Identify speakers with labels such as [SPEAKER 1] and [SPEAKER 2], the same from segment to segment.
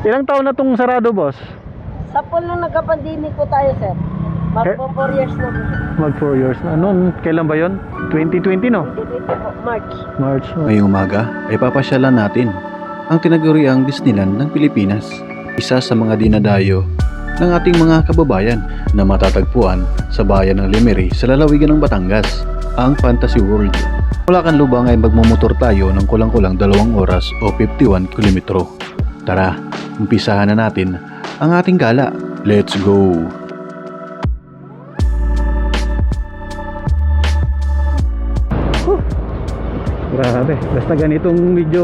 [SPEAKER 1] Ilang taon na tong sarado, boss?
[SPEAKER 2] Sa puno nagka-pandemic po tayo, sir. Magpo 4 years na po.
[SPEAKER 1] Mag 4 years na. Noon, kailan ba yon? 2020, no?
[SPEAKER 2] 2020 po, March.
[SPEAKER 1] March. Oh.
[SPEAKER 3] Ngayong umaga ay papasyalan natin ang tinaguriang Disneyland ng Pilipinas. Isa sa mga dinadayo ng ating mga kababayan na matatagpuan sa bayan ng Lemery sa lalawigan ng Batangas, ang Fantasy World. Wala kang lubang ay magmumotor tayo ng kulang-kulang 2 oras o 51 kilometro. Tara, umpisahan na natin ang ating gala. Let's go!
[SPEAKER 1] Grabe, basta ganitong medyo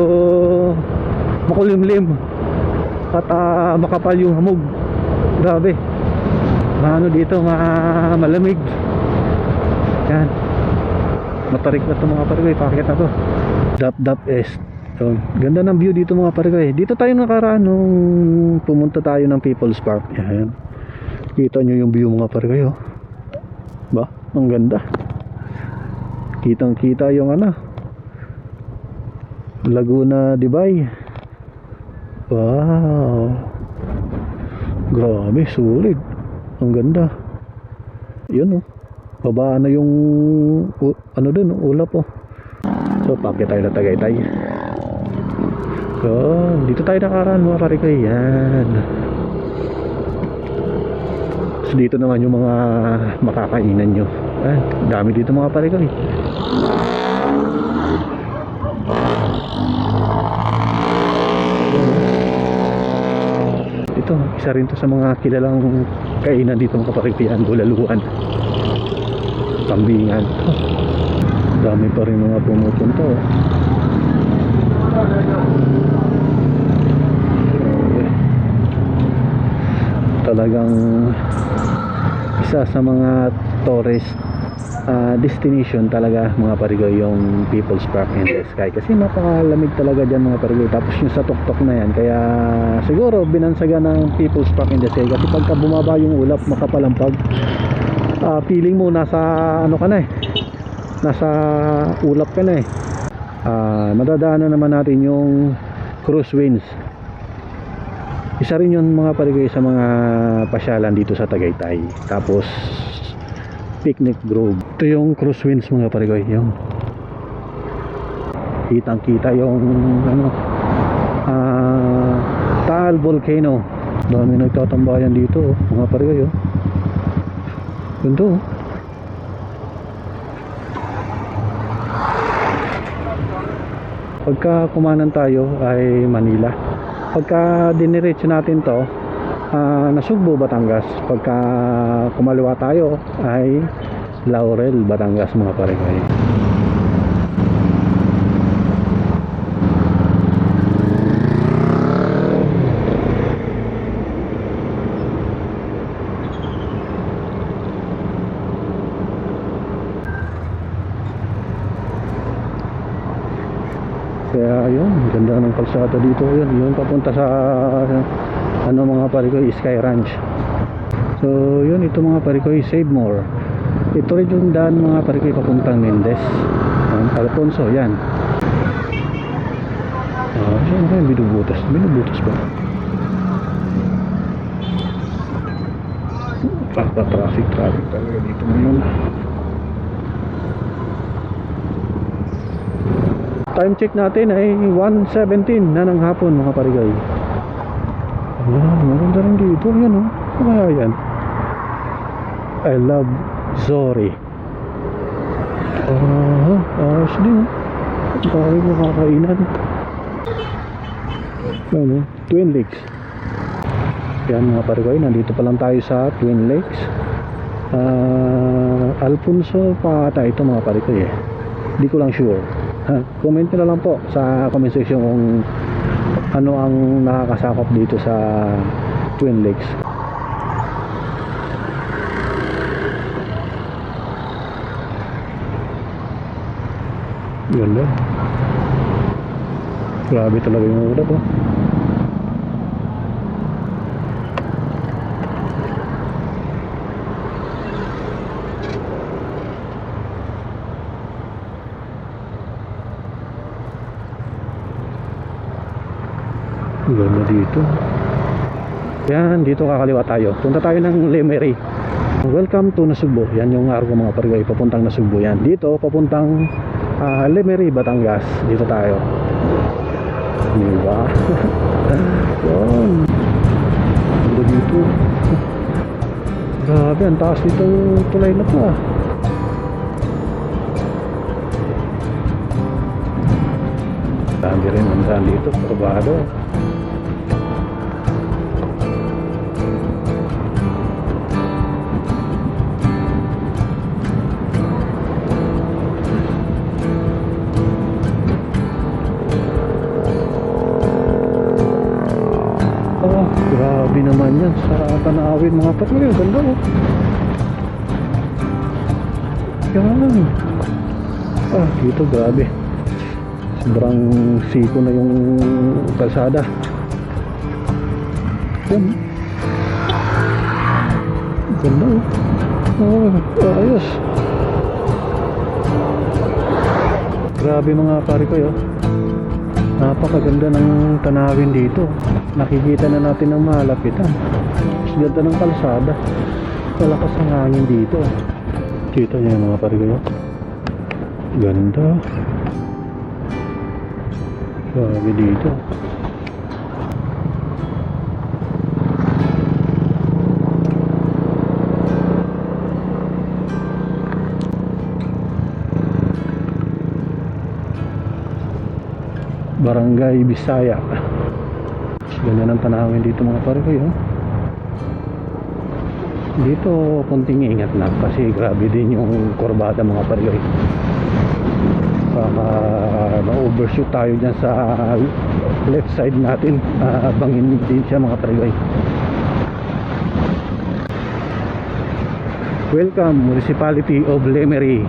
[SPEAKER 1] makulimlim at makapal yung hamog. Grabe, maano dito, malamig. Yan, matarik na ito mga parigoy. Pakit na to Dap Est. So, ganda ng view dito mga parigoy. Dito tayo nakaraan nung pumunta tayo ng People's Park. Yan, kita nyo yung view mga parigoy, oh. Ba, ang ganda. Kitang kita yung Laguna de Bay. Wow, grabe, sulit. Ang ganda. Yun, oh. Babaan na yung dun, ulap, oh. So, pakit tayo na Tagaytay. So, dito tayo nakaraan mga parikoy. Yan. So, dito naman yung mga makakainan nyo. Dami dito mga parikoy. Ito, isa rin to sa mga kilalang kainan dito mga kaparipian, bulaluan, kambingan. Dami pa rin mga pumupunta, oh. Talagang isa sa mga tourist destination talaga mga parigoy yung People's Park in the Sky, kasi napakalamig talaga dyan mga parigoy. Tapos yung sa tuktok na yan, kaya siguro binansaga ng People's Park in the Sky kasi pagka bumaba yung ulap makapalampag, feeling mo nasa ka na nasa ulap ka na madadaanan naman natin yung cruise winds. Isa rin yun mga parigoy sa mga pasyalan dito sa Tagaytay. Tapos Picnic Grove. Ito yung cruise winds mga parigoy. Yung kitang kita yung Taal Volcano. Dami nagtatambayan dito, oh, mga parigoy, oh. Ganda, oh. Pagka kumanan tayo ay Manila. Pagka diniretso natin to, Nasugbo, Batangas. Pagka kumaliwa tayo ay Laurel, Batangas mga parigoy. Kaya yun, ganda ng kalsada dito. Yun papunta sa mga parigoy, Sky Ranch. So yun, ito mga parigoy, Save More. Ito rin yung daan mga parigoy papuntang Mendez, Alfonso. Yan. Siyempre binubutas ba? Traffic talaga dito ngayon. Time check natin ay 1:17 na ng hapon mga parigoy. Maganda rin dito. Yan, oh. Kaya yan, I love Zori. Ayos din, oh. Bakit mo kakainan? Ano? Twin Lakes. Yan mga parigoy, nandito pa lang tayo sa Twin Lakes. Alfonso pa ata ito mga parigoy, hindi ko lang sure. Comment nyo na lang po sa comment section kung ano ang nakakasakop dito sa Twin Lakes. Ganda. Grabe talaga yung ulap, oh. Ganda dito. Yan, dito kakaliwa tayo. Punta tayo ng Lemery. Welcome to Nasugbo. Yan yung arko mga parigoy, papuntang Nasugbo yan. Dito papuntang Lemery, Batangas. Dito tayo. Diba? Yan. Ganda dito. Grabe, ang taas dito tulay na to ah. Dami rin ang daan dito, probado. Oh, grabe naman yan sa Tanawin mga patuloy. Ang ganda oh. Yan. Ah, dito grabe. Sobrang siko na yung kalsada. Yan. Ganda oh. Oh, ayos. Grabe mga pare ko yun. Napakaganda ng tanawin dito. Nakikita na natin ang malapitan. Mas ganda ng kalsada. Malakas ang hangin dito. Kita niyo yung mga pare ko yun. Ganda. Grabe dito. Barangay Bisaya. Ganda ng tanawin dito mga pare ko yun. Dito konting ingat lang kasi grabe din yung kurbada mga pare ko. Baka ma-overshoot tayo dyan sa left side natin. Bangin din siya mga pare ko. Welcome Municipality of Lemery.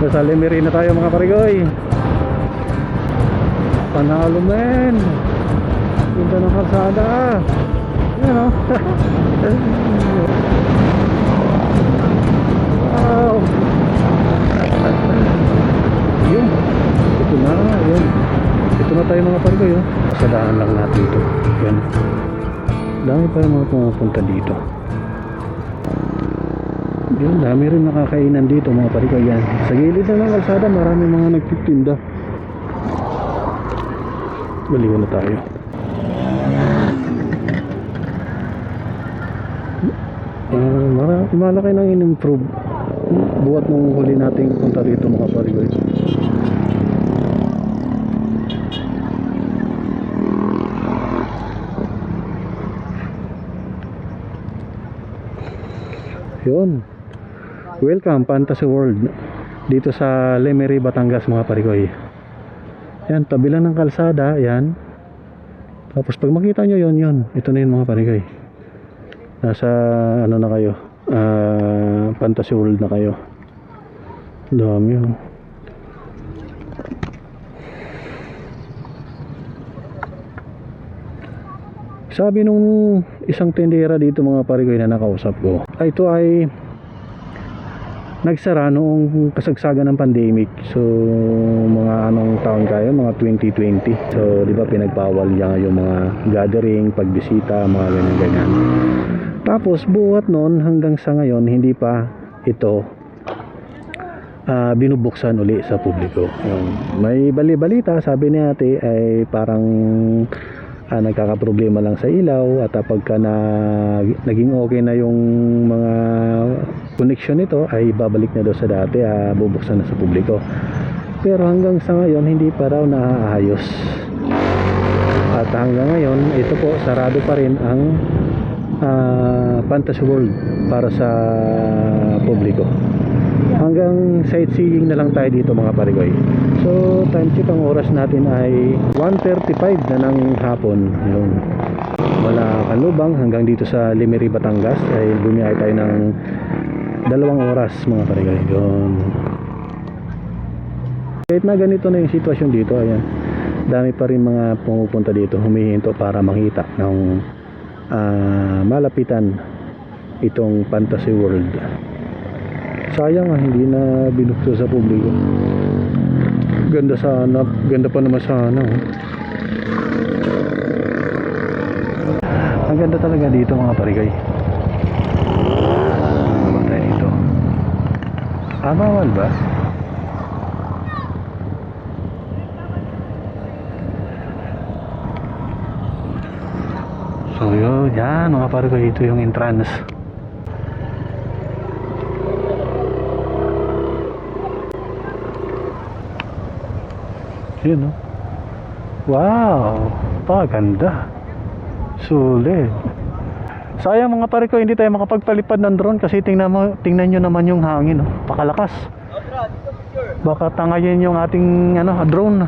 [SPEAKER 1] Nasa Lemery na tayo mga parigoy. Panalo men. Ganda ng kalsada. Yan o. Wow. Yun. Ito na. Yun. Ito na tayo mga parigoy. Pasadaan lang natin ito. Yan. Dami pa yung mga pumupunta dito. Yun, dami rin nakakainan dito mga pare ko. Yan, sa gilid na ng kalsada marami mga nagtitinda. Baliwan na tayo. Malaki nang in-improve buhat nung huli nating punta dito mga pare ko. Yun. Welcome Fantasy World dito sa Lemery, Batangas mga parigoy. Yan, tabi lang ng kalsada. Yan. Tapos pag makita nyo yun. Ito na yun mga parigoy. Nasa ano na kayo, Fantasy World na kayo. Dami yun. Sabi nung isang tendera dito mga parigoy na nakausap ko, ito ay nagsara noong kasagsagan ng pandemic. So mga anong taon kayo, mga 2020. So di ba pinagbawal niya yung mga gathering, pagbisita, mga ganyan. Tapos buhat noon hanggang sa ngayon hindi pa ito binubuksan uli sa publiko. May bali-balita, sabi ni ate ay parang nagkakaproblema lang sa ilaw, at pagka naging okay na yung mga connection nito ay babalik na daw sa dati, bubuksan na sa publiko. Pero hanggang sa ngayon hindi pa raw naaayos, at hanggang ngayon ito po sarado pa rin ang Fantasy World para sa publiko. Hanggang sightseeing na lang tayo dito mga parigoy. So time check, ang oras natin ay 1:35 na ng hapon. Yun. Mula Kanlubang hanggang dito sa Lemery, Batangas ay bumiyahe tayo ng 2 oras mga parigoy. Yun. Kahit na ganito na yung sitwasyon dito, ayan, dami pa rin mga pumupunta dito, humihinto para makita ng malapitan itong Fantasy World. Sayang hindi na binuksan sa publiko. Ganda sana, ganda pa naman sana. dito mga parigoy. Baba tayo dito. Bawal ba? So yun, yan mga parigoy, ito yung entrance. Yun, no? Wow, paganda. Sulit. Sayang mga pare ko, hindi tayo makapagpalipad ng drone kasi tingnan nyo naman yung hangin, no? Pakalakas. Baka tangayin yung ating drone.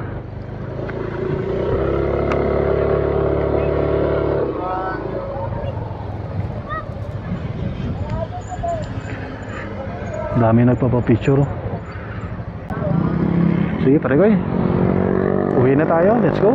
[SPEAKER 1] Dami nagpapapicture. Sige pare ko, uwi na tayo, let's go.